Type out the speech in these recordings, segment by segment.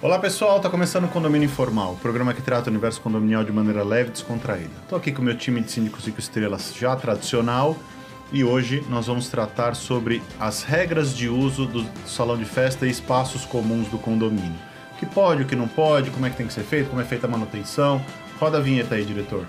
Olá pessoal, está começando o Condomínio Informal, o programa que trata o universo condominial de maneira leve e descontraída. Estou aqui com o meu time de síndicos 5 estrelas já tradicional e hoje nós vamos tratar sobre as regras de uso do salão de festa e espaços comuns do condomínio. O que pode, o que não pode, como é que tem que ser feito, como é feita a manutenção. Roda a vinheta aí, diretor.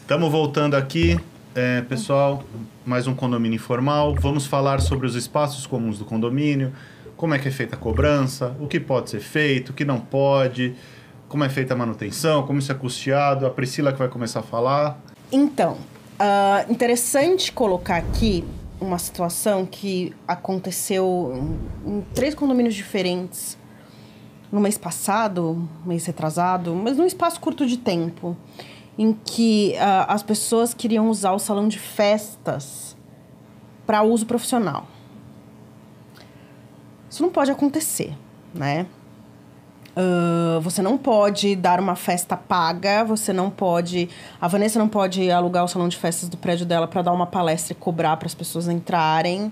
Estamos voltando aqui, pessoal, mais um condomínio informal. Vamos falar sobre os espaços comuns do condomínio, como é que é feita a cobrança, o que pode ser feito, o que não pode, como é feita a manutenção, como isso é custeado. A Priscila que vai começar a falar. Então, interessante colocar aqui uma situação que aconteceu em 3 condomínios diferentes no mês passado, mês retrasado, mas num espaço curto de tempo, em que as pessoas queriam usar o salão de festas para uso profissional. Isso não pode acontecer, né? Você não pode dar uma festa paga, você não pode... A Vanessa não pode alugar o salão de festas do prédio dela para dar uma palestra e cobrar para as pessoas entrarem.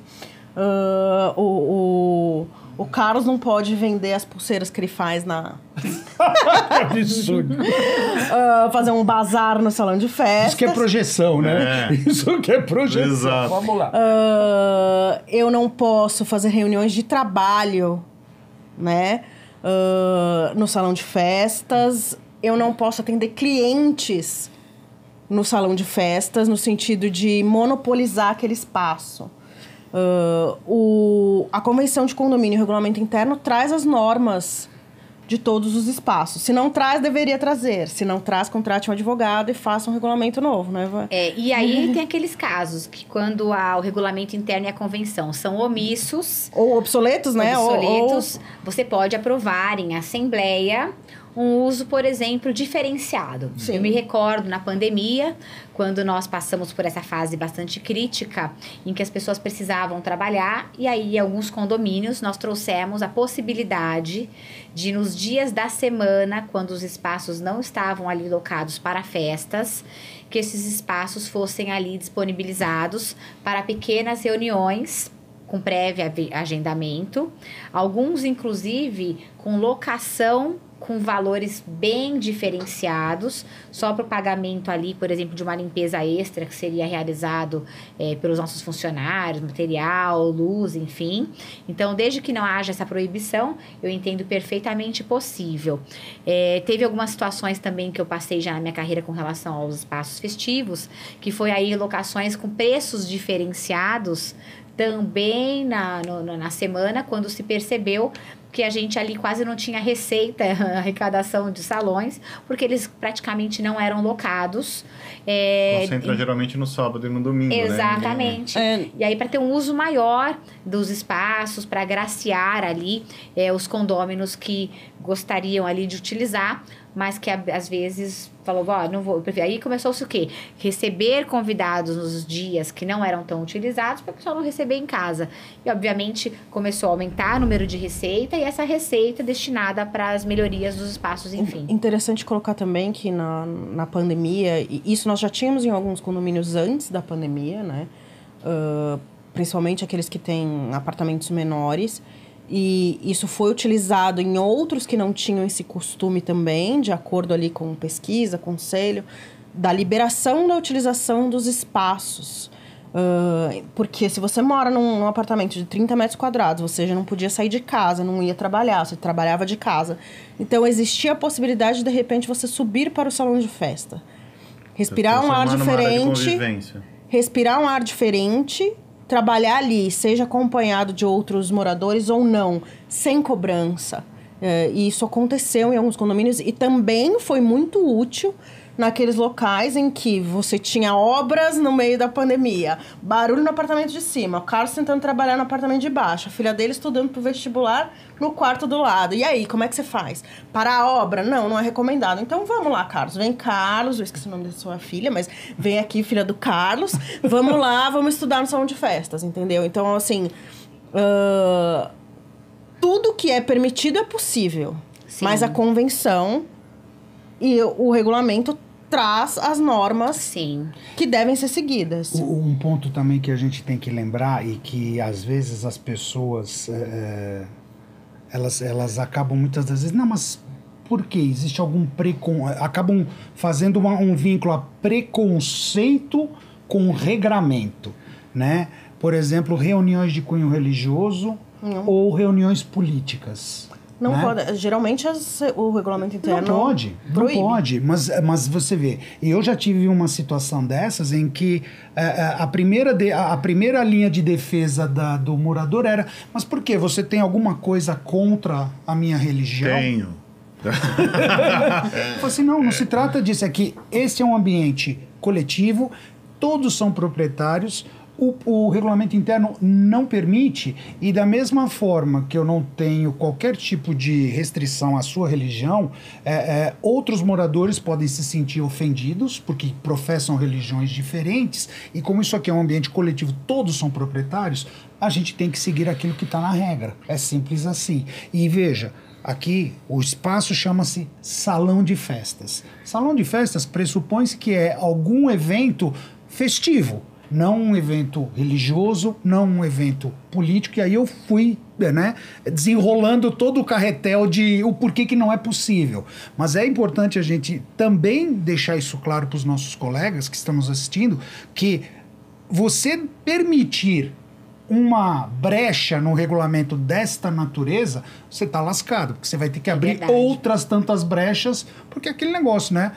O Carlos não pode vender as pulseiras que ele faz na... Que absurdo. Fazer um bazar no salão de festas. Isso que é projeção, né? Isso que é projeção. Exato. Vamos lá. Eu não posso fazer reuniões de trabalho, né? No salão de festas. Eu não posso atender clientes no salão de festas, no sentido de monopolizar aquele espaço. A Convenção de Condomínio e o Regulamento Interno traz as normas de todos os espaços. Se não traz, deveria trazer. Se não traz, contrate um advogado e faça um regulamento novo, né? E aí tem aqueles casos que quando o regulamento interno e a convenção são omissos... Ou obsoletos, né? Obsoletos, você pode aprovar em assembleia um uso, por exemplo, diferenciado. Sim. Eu me recordo na pandemia, quando nós passamos por essa fase bastante crítica, em que as pessoas precisavam trabalhar, e aí, em alguns condomínios, nós trouxemos a possibilidade de, nos dias da semana, quando os espaços não estavam ali locados para festas, que esses espaços fossem ali disponibilizados para pequenas reuniões, com prévio agendamento, alguns, inclusive, com locação com valores bem diferenciados, só para o pagamento ali, por exemplo, de uma limpeza extra que seria realizado pelos nossos funcionários, material, luz, enfim. Então, desde que não haja essa proibição, eu entendo perfeitamente possível. Teve algumas situações também que eu passei já na minha carreira com relação aos espaços festivos, que foi aí locações com preços diferenciados também na semana, quando se percebeu que a gente ali quase não tinha receita, arrecadação de salões, porque eles praticamente não eram locados. Concentra geralmente no sábado e no domingo, exatamente. né? E aí, para ter um uso maior dos espaços, para agraciar ali os condôminos que gostariam ali de utilizar, mas que às vezes falou, não vou. Aí começou-se o quê? Receber convidados nos dias que não eram tão utilizados para o pessoal não receber em casa. E, obviamente, começou a aumentar o número de receita e essa receita destinada para as melhorias dos espaços, enfim. Interessante colocar também que na pandemia, e isso nós já tínhamos em alguns condomínios antes da pandemia, né? Principalmente aqueles que têm apartamentos menores. E isso foi utilizado em outros que não tinham esse costume também, de acordo ali com pesquisa, conselho, da liberação da utilização dos espaços. Porque se você mora num apartamento de 30 metros quadrados, você já não podia sair de casa, não ia trabalhar, você trabalhava de casa. Então, existia a possibilidade de repente, você subir para o salão de festa. Respirar um ar diferente. Respirar um ar diferente, trabalhar ali, seja acompanhado de outros moradores ou não, sem cobrança. E isso aconteceu em alguns condomínios e também foi muito útil naqueles locais em que você tinha obras no meio da pandemia, barulho no apartamento de cima, o Carlos tentando trabalhar no apartamento de baixo, a filha dele estudando pro vestibular no quarto do lado. E aí, como é que você faz? Parar a obra? Não é recomendado. Então vamos lá, Carlos. Vem, Carlos, eu esqueci o nome da sua filha, mas vem aqui, filha do Carlos. Vamos lá, vamos estudar no salão de festas, entendeu? Então, assim, tudo que é permitido é possível. Sim. Mas a convenção e o regulamento traz as normas Sim. que devem ser seguidas. Um ponto também que a gente tem que lembrar e que às vezes as pessoas elas acabam muitas das vezes, não, mas por quê? Existe algum acabam fazendo um vínculo a preconceito com regramento, né? Por exemplo, reuniões de cunho religioso ou reuniões políticas. Não né? pode. Geralmente o regulamento interno não pode. Mas você vê, eu já tive uma situação dessas em que a primeira linha de defesa do morador era: mas por quê? Você tem alguma coisa contra a minha religião? Tenho. Eu falei assim, não se trata disso. É que esse é um ambiente coletivo, todos são proprietários. O regulamento interno não permite, e da mesma forma que eu não tenho qualquer tipo de restrição à sua religião, outros moradores podem se sentir ofendidos porque professam religiões diferentes, e como isso aqui é um ambiente coletivo, todos são proprietários, a gente tem que seguir aquilo que está na regra. É simples assim. E veja, aqui o espaço chama-se salão de festas. Salão de festas pressupõe-se que é algum evento festivo, não um evento religioso, não um evento político. E aí eu fui, né, desenrolando todo o carretel de o porquê que não é possível. Mas é importante a gente também deixar isso claro para os nossos colegas que estão nos assistindo, que você permitir uma brecha no regulamento desta natureza, você está lascado, porque você vai ter que abrir outras tantas brechas, porque é aquele negócio, né?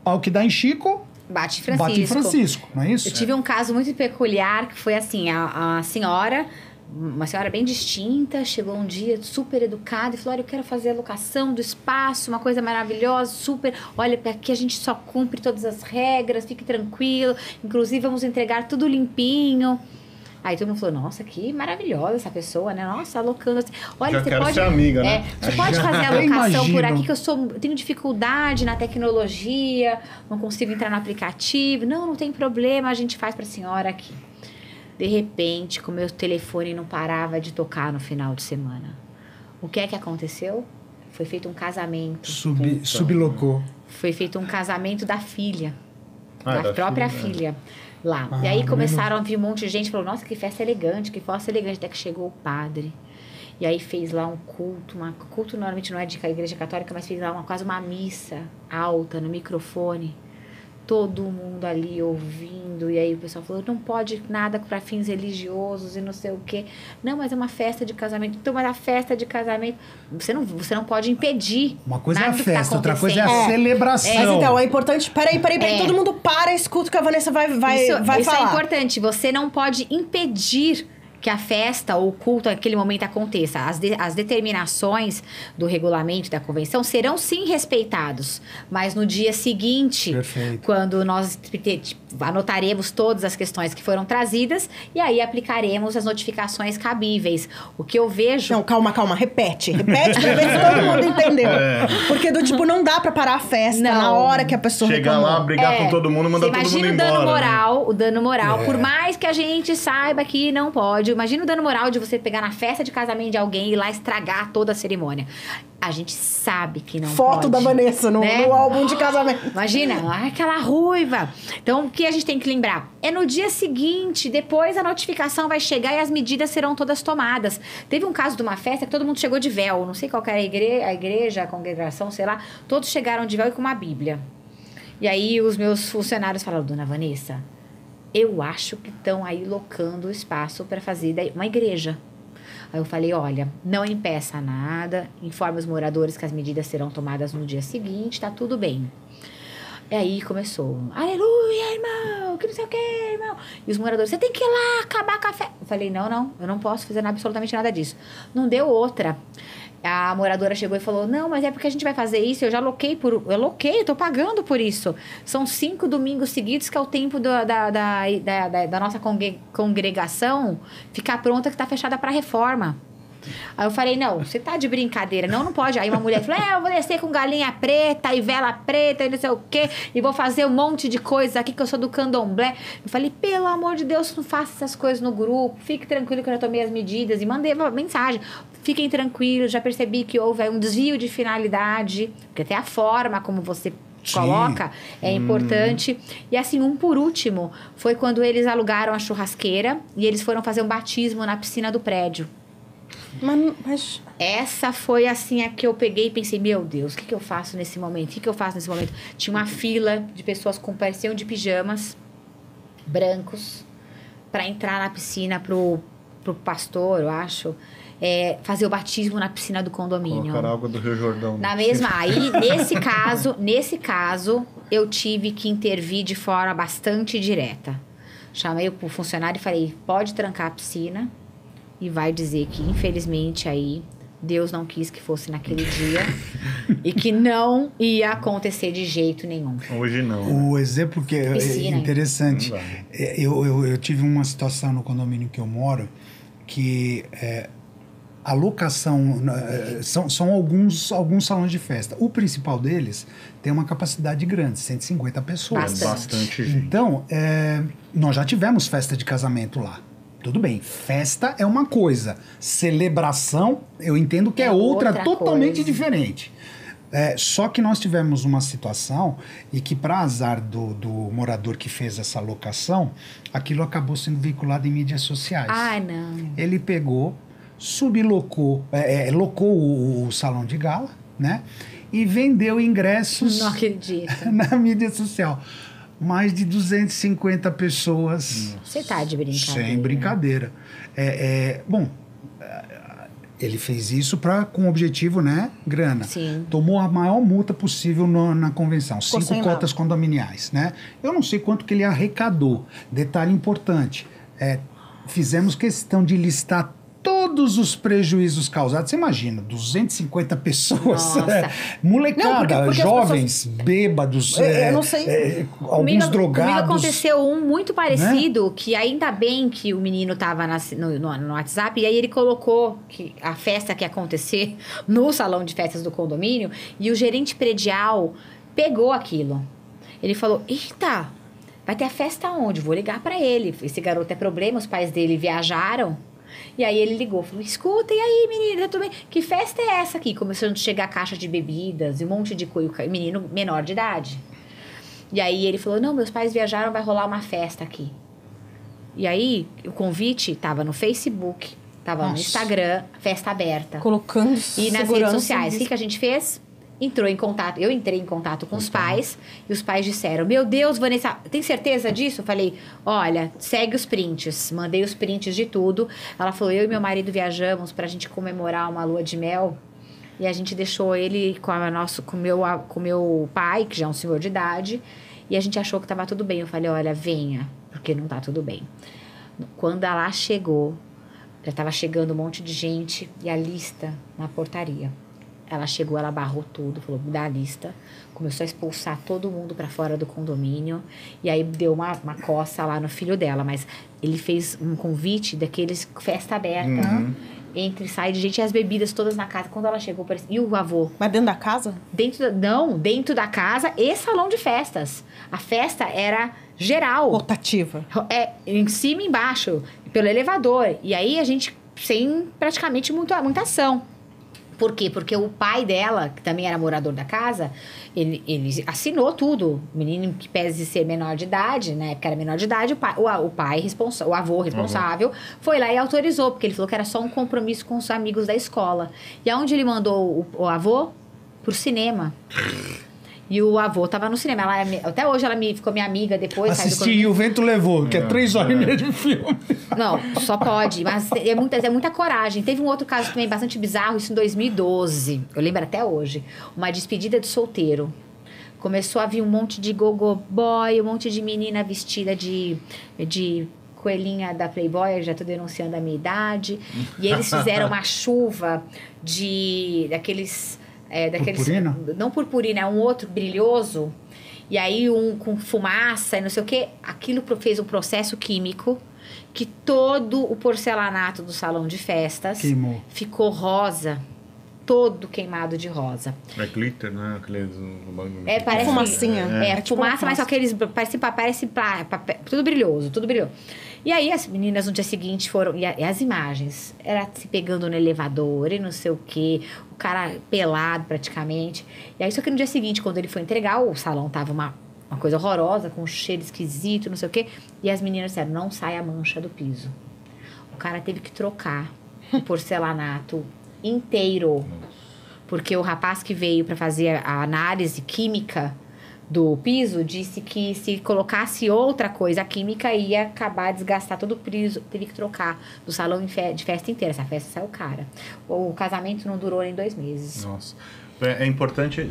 Pau que dá em Chico... Bate em Francisco, não é isso? Eu tive um caso muito peculiar, que foi assim, a senhora, uma senhora bem distinta, chegou um dia super educada e falou: olha, eu quero fazer a locação do espaço, uma coisa maravilhosa, super, olha, aqui a gente só cumpre todas as regras, fique tranquilo, inclusive vamos entregar tudo limpinho. Aí todo mundo falou: nossa, que maravilhosa essa pessoa, né? Nossa, alocando assim. Olha, já você quero pode ser amiga, né? Você pode fazer a locação por aqui, que eu tenho dificuldade na tecnologia, não consigo entrar no aplicativo. Não tem problema, a gente faz pra senhora aqui. De repente, como meu telefone não parava de tocar no final de semana, o que é que aconteceu? Foi feito um casamento. Sublocou. Foi feito um casamento da filha. Da própria filha. Lá. Ah, e aí começaram a vir um monte de gente, falou: nossa, que festa elegante, que festa elegante. Até que chegou o padre. E aí fez lá um culto. Culto normalmente não é de igreja católica, mas fez lá quase uma missa alta no microfone. Todo mundo ali ouvindo. E aí o pessoal falou: não pode nada para fins religiosos e não sei o quê. Não, mas é uma festa de casamento. Então, mas a festa de casamento, você não pode impedir. Uma coisa nada é a festa, outra coisa é a celebração. Mas então, é importante... Peraí. Todo mundo para, escuta o que a Vanessa vai falar. Isso é importante. Você não pode impedir que a festa ou o culto naquele momento aconteça. As determinações do regulamento da convenção serão sim respeitados, mas no dia seguinte, perfeito, quando nós anotaremos todas as questões que foram trazidas e aí aplicaremos as notificações cabíveis. O que eu vejo... Não, calma, repete pra ver se todo mundo entendeu. Porque não dá pra parar a festa na hora que a pessoa chegar reclamou. lá, brigar com todo mundo, mandar todo mundo embora. O dano moral, por mais que a gente saiba que não pode. Imagina o dano moral de você pegar na festa de casamento de alguém e ir lá estragar toda a cerimônia. A gente sabe que não Foto pode. Da Vanessa no álbum de casamento. Imagina, aquela ruiva. Então, o que a gente tem que lembrar? É no dia seguinte, depois a notificação vai chegar e as medidas serão todas tomadas. Teve um caso de uma festa que todo mundo chegou de véu. Não sei qual que era a igreja, a congregação, sei lá. Todos chegaram de véu e com uma Bíblia. E aí, os meus funcionários falaram: dona Vanessa, eu acho que estão aí locando o espaço para fazer uma igreja. Aí eu falei: olha, não impeça nada, informe os moradores que as medidas serão tomadas no dia seguinte, tá tudo bem. E aí começou: aleluia, irmão, que não sei o que, irmão. E os moradores: você tem que ir lá acabar com a festa. Eu falei: não, eu não posso fazer absolutamente nada disso. Não deu outra. A moradora chegou e falou, não, mas é porque a gente vai fazer isso, eu tô pagando por isso. São 5 domingos seguidos que é o tempo da nossa congregação ficar pronta, que tá fechada para reforma. Aí eu falei, não, você tá de brincadeira, não pode. Aí uma mulher falou, eu vou descer com galinha preta e vela preta e não sei o quê, e vou fazer um monte de coisas aqui que eu sou do candomblé. Eu falei, pelo amor de Deus, não faça essas coisas no grupo, fique tranquilo que eu já tomei as medidas, e mandei uma mensagem, fiquem tranquilos, já percebi que houve aí um desvio de finalidade, porque até a forma como você coloca é importante. E assim, por último, foi quando eles alugaram a churrasqueira e eles foram fazer um batismo na piscina do prédio. Mas... Essa foi assim a que eu peguei e pensei, meu Deus, o que eu faço nesse momento? O que eu faço nesse momento? Tinha uma fila de pessoas com pareciam de pijamas brancos para entrar na piscina pro pastor, eu acho, fazer o batismo na piscina do condomínio. Colocar água do Rio Jordão. Na mesma. Aí, nesse caso, eu tive que intervir de forma bastante direta. Chamei o funcionário e falei, pode trancar a piscina. E vai dizer que, infelizmente, aí Deus não quis que fosse naquele dia e que não ia acontecer de jeito nenhum. Hoje não. O exemplo que é interessante, eu tive uma situação no condomínio que eu moro que a locação são alguns salões de festa. O principal deles tem uma capacidade grande, 150 pessoas. Bastante gente. Então, nós já tivemos festa de casamento lá. Tudo bem, festa é uma coisa, celebração, eu entendo que é outra totalmente diferente. Só que nós tivemos uma situação e que, para azar do morador que fez essa locação, aquilo acabou sendo veiculado em mídias sociais. Ah, não. Ele pegou, sublocou, locou o salão de gala, né? E vendeu ingressos Não acredito. na mídia social. Mais de 250 pessoas. Você tá de brincadeira. Sem brincadeira. Bom, ele fez isso com o objetivo, né? Grana. Sim. Tomou a maior multa possível na convenção. 5 cotas condominiais, né? Eu não sei quanto que ele arrecadou. Detalhe importante. Fizemos questão de listar todos os prejuízos causados. Você imagina, 250 pessoas, molecada, porque jovens, bêbados, eu não sei. alguns drogados. Comigo aconteceu muito parecido, né? Que ainda bem que o menino estava no WhatsApp, e aí ele colocou que a festa que ia acontecer no salão de festas do condomínio, e o gerente predial pegou aquilo. Ele falou, eita, vai ter a festa onde? Vou ligar para ele. Esse garoto é problema, os pais dele viajaram. E aí ele ligou, falou, escuta, e aí, menina, tudo bem? Que festa é essa aqui? Começando a chegar caixa de bebidas e um monte de coisa, menino menor de idade. E aí ele falou, não, meus pais viajaram, vai rolar uma festa aqui. E aí, o convite tava no Facebook, tava no Instagram, festa aberta. Colocando e nas redes sociais. O que a gente fez? Eu entrei em contato com os pais, e os pais disseram, meu Deus, Vanessa, tem certeza disso? Eu falei, olha, segue os prints. Mandei os prints de tudo. Ela falou, eu e meu marido viajamos pra gente comemorar uma lua de mel, e a gente deixou ele com meu pai, que já é um senhor de idade, e a gente achou que tava tudo bem. Eu falei, olha, venha, porque não tá tudo bem. Quando ela chegou, já tava chegando um monte de gente, e a lista na portaria. Ela chegou, ela barrou tudo, falou, me dá a lista. Começou a expulsar todo mundo pra fora do condomínio. E aí deu uma coça lá no filho dela. Mas ele fez um convite daqueles festa aberta. Entre sai de gente e as bebidas todas na casa. Quando ela chegou, parecia... E o avô? Mas dentro da casa? Dentro da casa e salão de festas. A festa era geral. Rotativa. Em cima e embaixo, pelo elevador. E aí a gente, sem praticamente muita ação. Por quê? Porque o pai dela, que também era morador da casa, ele assinou tudo. O menino que pese ser menor de idade, na época era menor de idade, o avô responsável, foi lá e autorizou, porque ele falou que era só um compromisso com os amigos da escola. E aonde ele mandou o avô? Pro cinema. E o avô tava no cinema. Até hoje ela ficou minha amiga depois. Assisti e o vento levou, que é 3 horas e meia de filme. Não, só pode. Mas é muita coragem. Teve um outro caso também bastante bizarro, isso em 2012. Eu lembro até hoje. Uma despedida de solteiro. Começou a vir um monte de gogo boy, um monte de menina vestida de coelhinha da Playboy, eu já tô denunciando a minha idade. E eles fizeram uma chuva daqueles... Purpurina? Não purpurina, é um outro brilhoso. E aí com fumaça e não sei o quê. Aquilo fez um processo químico que todo o porcelanato do salão de festas Queimou. ficou rosa. Todo queimado de rosa. É glitter, né? Aquele Parece fumacinha. Tipo fumaça, mas só aqueles... Parece papel, tudo brilhoso, tudo brilhoso. E aí as meninas no dia seguinte foram... E as imagens, era se pegando no elevador e não sei o quê. O cara pelado praticamente. E aí só que no dia seguinte, quando ele foi entregar, o salão tava uma coisa horrorosa, com um cheiro esquisito, não sei o quê. E as meninas disseram, não sai a mancha do piso. O cara teve que trocar o porcelanato inteiro. Porque o rapaz que veio para fazer a análise química do piso disse que se colocasse outra coisa, a química ia acabar desgastar todo o piso. Teve que trocar do salão de festa inteira. Essa festa saiu cara. O casamento não durou nem 2 meses. Nossa. É importante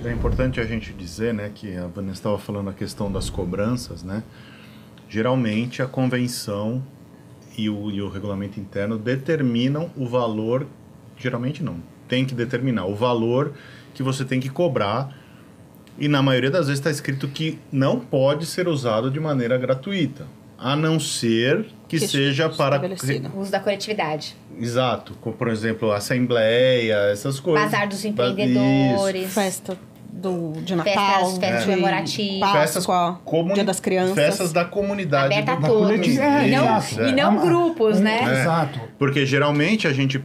a gente dizer, né, que a Vanessa estava falando a questão das cobranças, né? Geralmente a convenção e o regulamento interno determinam o valor. Geralmente não. Tem que determinar o valor que você tem que cobrar. E na maioria das vezes está escrito que não pode ser usado de maneira gratuita. A não ser que seja para... O uso da coletividade. Exato. Como, por exemplo, assembleia, essas coisas. Bazar dos empreendedores. Festa de Natal. Festas comemorativas. Páscoa, Dia das Crianças. Festas da comunidade. Aberta a todos. E não grupos, né? Exato. Porque geralmente a gente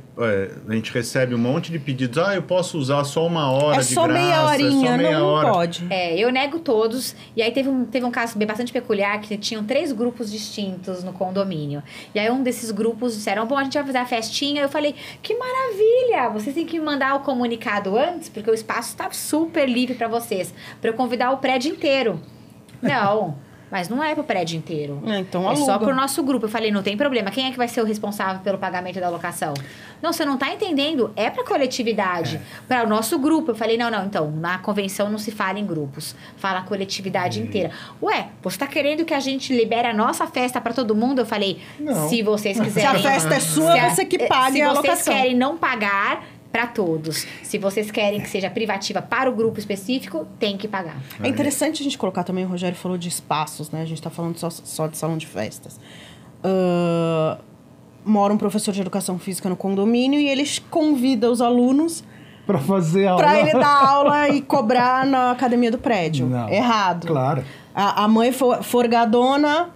recebe um monte de pedidos. Eu posso usar só 1 hora de graça. Meia horinha, é só meia hora. Não pode. Eu nego todos. E aí teve um caso bastante peculiar, que tinham 3 grupos distintos no condomínio. E aí um desses grupos disseram, bom, a gente vai fazer a festinha. Eu falei, que maravilha! Vocês têm que me mandar o comunicado antes, porque o espaço está super livre para vocês, para eu convidar o prédio inteiro. Não, mas não é para o prédio inteiro. Então é só para o nosso grupo. Eu falei, não tem problema. Quem é que vai ser o responsável pelo pagamento da locação? Não, você não está entendendo. É para coletividade, para o nosso grupo. Eu falei, não. Então, na convenção não se fala em grupos. Fala a coletividade inteira. Ué, você está querendo que a gente libere a nossa festa para todo mundo? Eu falei, não. Se vocês quiserem... Se a festa é sua, você que pague a locação. Se vocês querem não pagar... para todos. Se vocês querem que seja privativa para o grupo específico, tem que pagar. É interessante a gente colocar também, o Rogério falou de espaços, né? A gente está falando só de salão de festas. Mora um professor de educação física no condomínio e ele convida os alunos para fazer aula. Para ele dar aula e cobrar na academia do prédio. Não. Errado. Claro. A mãe forgadona,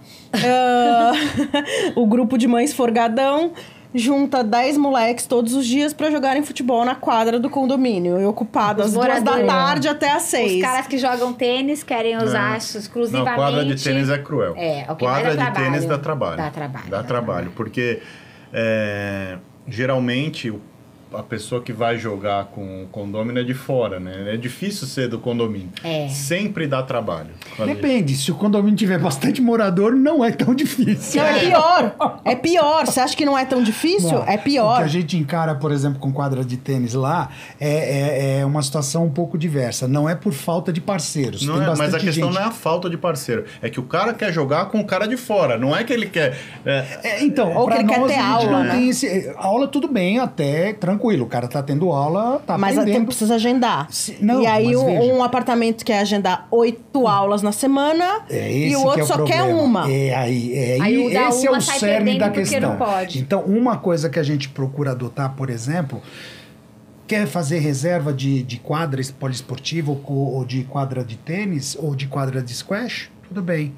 o grupo de mães forgadão, junta 10 moleques todos os dias pra jogarem futebol na quadra do condomínio. E ocupado às 2 da tarde até às 6. Os caras que jogam tênis querem usar exclusivamente... Não, quadra de tênis é cruel. O que quadra mais de tênis dá trabalho. Dá trabalho. Porque geralmente a pessoa que vai jogar com o condomínio é de fora, né? É difícil ser do condomínio. Sempre dá trabalho. Depende. Se o condomínio tiver bastante morador, não é tão difícil. Não, é pior. É pior. Você acha que não é tão difícil? Não. É pior. O que a gente encara, por exemplo, com quadra de tênis lá, é uma situação um pouco diversa. Não é por falta de parceiros. Não mas a questão não é a falta de parceiro. É que o cara quer jogar com o cara de fora. Não é que ele quer... Então, ou que ele quer ter aula, né? Aula tudo bem, até tranquilo. O cara tá tendo aula, tá mas aprendendo. Mas precisa agendar. Não, e aí um apartamento quer agendar 8 aulas na semana e o outro só quer uma. Aí esse é o cerne da questão. Então, uma coisa que a gente procura adotar, por exemplo, quer fazer reserva de quadra poliesportiva ou de quadra de tênis ou de quadra de squash, tudo bem.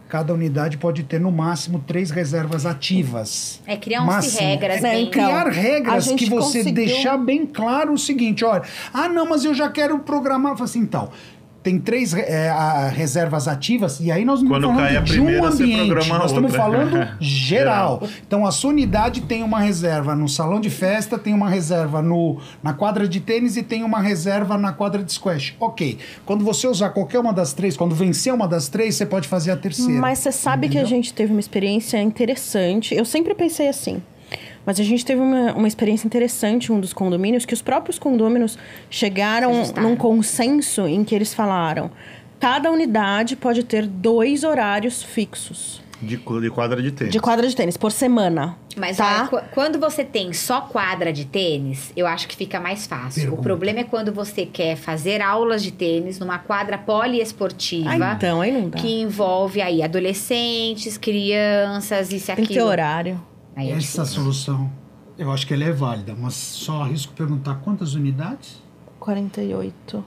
Cada unidade pode ter, no máximo, 3 reservas ativas. Criam-se regras. Criar regras que você deixar bem claro o seguinte, olha... não, mas eu já quero programar... Assim, então... Tem 3 reservas ativas e aí nós não estamos falando de um ambiente, nós estamos falando geral. Então, a sua unidade tem uma reserva no salão de festa, tem uma reserva na quadra de tênis e tem uma reserva na quadra de squash. Ok. Quando você usar qualquer uma das 3, quando vencer uma das 3, você pode fazer a terceira. Mas você sabe que a gente teve uma experiência interessante. Eu sempre pensei assim. Mas a gente teve uma experiência interessante em um dos condomínios, que os próprios condôminos chegaram num consenso em que eles falaram: cada unidade pode ter 2 horários fixos. De quadra de tênis. De quadra de tênis, por semana. Mas tá? olha, quando você tem só quadra de tênis, eu acho que fica mais fácil. Pergunta. O problema é quando você quer fazer aulas de tênis numa quadra poliesportiva. Ah, então, aí não dá. Que envolve aí adolescentes, crianças, isso e Tem aquilo. que ter horário. Aí é Essa difícil. solução, eu acho que ela é válida, mas só arrisco perguntar quantas unidades? 48.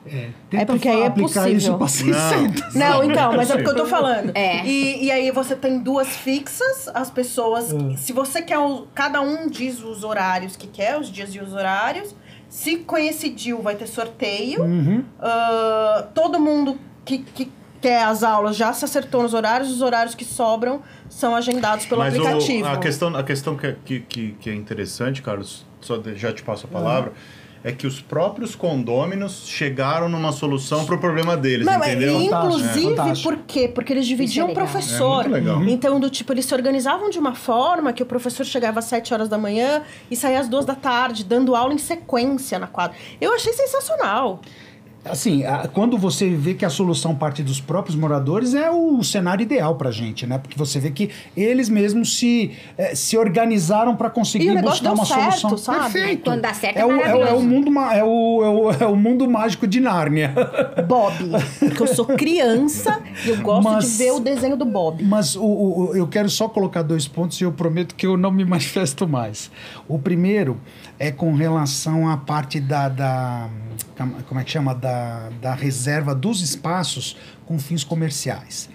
Tenta porque aí é aplicar possível. isso para 600. Não, então, mas é porque eu tô falando. É. E aí você tem duas fixas, as pessoas... Se você quer... Cada um diz os horários que quer, os dias e os horários. Se coincidiu, vai ter sorteio. Todo mundo que quer as aulas já se acertou nos horários. Os horários que sobram são agendados pelo aplicativo. A questão que é interessante, Carlos, já te passo a palavra... É que os próprios condôminos chegaram numa solução pro problema deles, Não, entendeu? Inclusive, Fantástico. por quê? Porque eles dividiam o legal. professor. É muito legal. Então, do tipo, eles se organizavam de uma forma que o professor chegava às 7 horas da manhã e saía às 2 da tarde, dando aula em sequência na quadra. Eu achei sensacional. Assim, quando você vê que a solução parte dos próprios moradores, é o cenário ideal pra gente, né? Porque você vê que eles mesmos se organizaram para E conseguir o negócio buscar deu uma certo, solução. sabe? Perfeito. Quando dá certo, é é o maravilhoso. mundo o mundo mágico de Nárnia. Bob. Porque eu sou criança e eu gosto de ver o desenho do Bob. Mas eu quero só colocar 2 pontos e eu prometo que eu não me manifesto mais. O primeiro é com relação à parte como é que chama? Da reserva dos espaços com fins comerciais.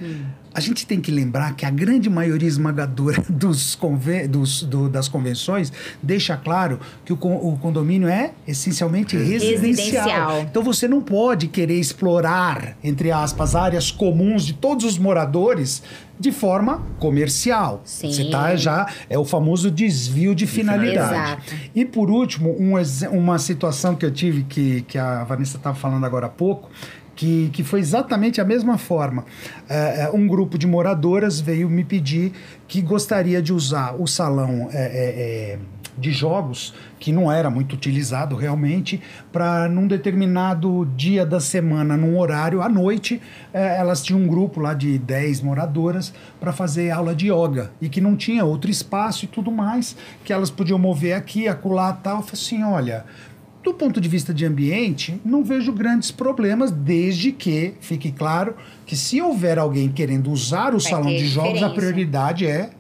A gente tem que lembrar que a grande maioria esmagadora das convenções deixa claro que o condomínio é essencialmente residencial. Então você não pode querer explorar, entre aspas, áreas comuns de todos os moradores de forma comercial. Sim. Você já é o famoso desvio de finalidade. Exato. E por último, uma situação que eu tive que a Vanessa estava falando agora há pouco, que foi exatamente a mesma forma. Um grupo de moradoras veio me pedir que gostaria de usar o salão de jogos, que não era muito utilizado realmente, para num determinado dia da semana, num horário, à noite, elas tinham um grupo lá de 10 moradoras para fazer aula de yoga, e que não tinha outro espaço e tudo mais, que elas podiam mover aqui, acolá, tal. Eu falei assim, olha... Do ponto de vista de ambiente, não vejo grandes problemas, desde que fique claro que se houver alguém querendo usar o salão de jogos, a diferença. prioridade é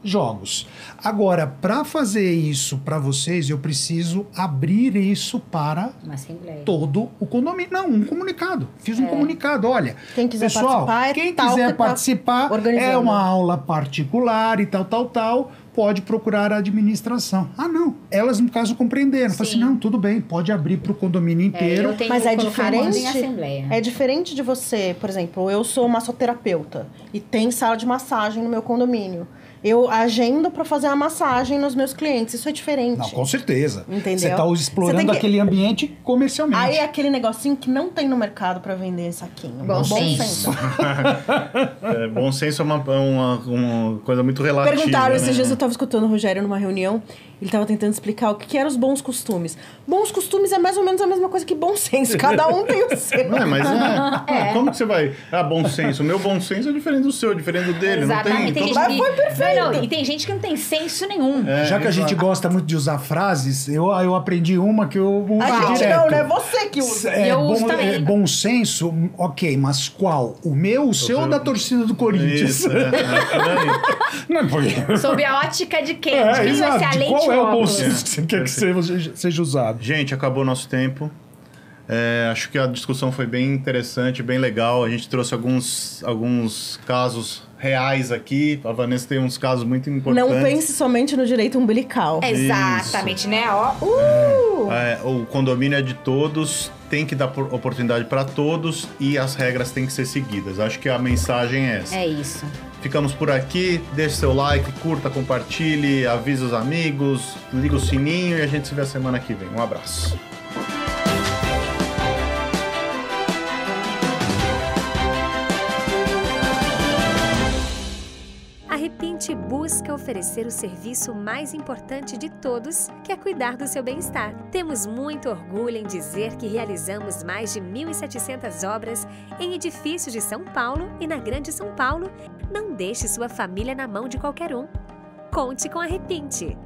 jogos. Agora, para fazer isso para vocês, eu preciso abrir isso para Uma assembleia. todo o condomínio. Não, um comunicado. Fiz um comunicado, olha. Quem quiser pessoal, participar, quem tal quiser que tá participar, organizando. é uma aula particular e tal, pode procurar a administração. Ah, não. Elas, no caso, compreenderam. Falaram assim, Sim. não, tudo bem, pode abrir para o condomínio inteiro. Eu tenho Mas é colocado diferente. em assembleia. É diferente de você, por exemplo, eu sou massoterapeuta e tem sala de massagem no meu condomínio. Eu agendo para fazer a massagem nos meus clientes. Isso é diferente. Não, com certeza. Entendeu? Você está explorando Você tem que- aquele ambiente comercialmente. Aí é aquele negocinho que não tem no mercado para vender saquinho. Bom senso. Bom senso é uma coisa muito relativa. Perguntaram, né? esses dias eu estava escutando o Rogério numa reunião, ele estava tentando explicar o que eram os bons costumes. Bons costumes é mais ou menos a mesma coisa que bom senso, cada um tem o seu. Não é, mas como que você vai... bom senso. O meu bom senso é diferente do seu, diferente do dele. Exatamente. Não tem... Tem todo- gente Mas foi perfeito. Não, e tem gente que não tem senso nenhum. Já que a gente gosta muito de usar frases, eu aprendi uma que eu uso A gente direto. não, né? Você que usa. Eu uso também. Bom senso, ok, mas qual? O meu, o seu ou da torcida do Corinthians? Isso, por aí. Não é porque... Sob a ótica de quem? De quem vai exato. ser a De lente qual é o bom óculos? senso que você quer que seja usado? Gente, acabou nosso tempo. Acho que a discussão foi bem interessante, bem legal. A gente trouxe alguns casos reais aqui. A Vanessa tem uns casos muito importantes. Não pense somente no direito umbilical. Exatamente, né? Ó, O condomínio é de todos, tem que dar oportunidade para todos e as regras têm que ser seguidas. Acho que a mensagem é essa. é isso. Ficamos por aqui. Deixe seu like, curta, compartilhe, avise os amigos, liga o sininho e a gente se vê a semana que vem. Um abraço. A Repinte busca busca oferecer o serviço mais importante de todos, que é cuidar do seu bem-estar. Temos muito orgulho em dizer que realizamos mais de 1.700 obras em edifícios de São Paulo e na Grande São Paulo. Não deixe sua família na mão de qualquer um. Conte com a Repinte.